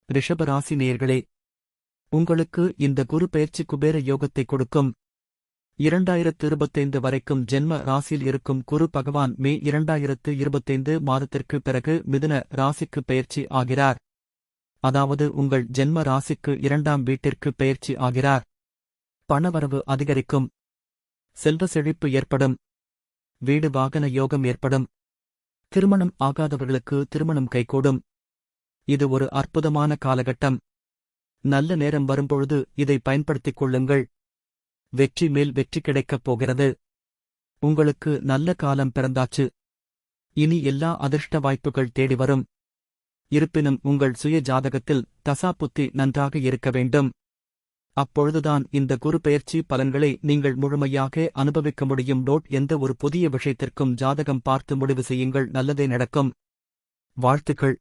ரிஷப ராசி நேயர்களே, உங்களுக்கு இந்த குரு பெயர்ச்சி குபேர யோகத்தை கொடுக்கும். 2025 வரைக்கும் ஜென்ம ராசியில் இருக்கும் குரு பகவான் மே 2025 மாதத்திற்கு பிறகு மிதுன ராசிக்கு பெயர்ச்சி ஆகிறார். அதாவது உங்கள் ஜென்ம ராசிக்கு 2ஆம் வீட்டிற்கு பெயர்ச்சி ஆகிறார். பணவரவு அதிகரிக்கும். செல்வ செழிப்பு ஏற்படும். வீடு வாகன யோகம் ஏற்படும். திருமணம் ஆகாதவர்களுக்கு திருமணம் கைகூடும். இது ஒரு அற்புதமான காலகட்டம். நல்ல நேரம் வரும்பொழுது இதை பயன்படுத்திக் கொள்ளுங்கள். வெற்றி மேல் வெற்றி கிடைக்கப் போகிறது. உங்களுக்கு நல்ல காலம் பிறந்தாச்சு. இனி எல்லா அதிர்ஷ்ட வாய்ப்புகள் தேடி வரும். இருப்பினும் உங்கள் சுய ஜாதகத்தில் தசாபுத்தி நன்றாக இருக்க வேண்டும். அப்பொழுதுதான் இந்த குரு பெயர்ச்சி பலன்களை நீங்கள் முழுமையாக அனுபவிக்க முடியும். எந்த ஒரு புதிய விஷயத்திற்கும் ஜாதகம் பார்த்து முடிவு செய்யுங்கள். நல்லதே நடக்கும். வாழ்த்துக்கள்.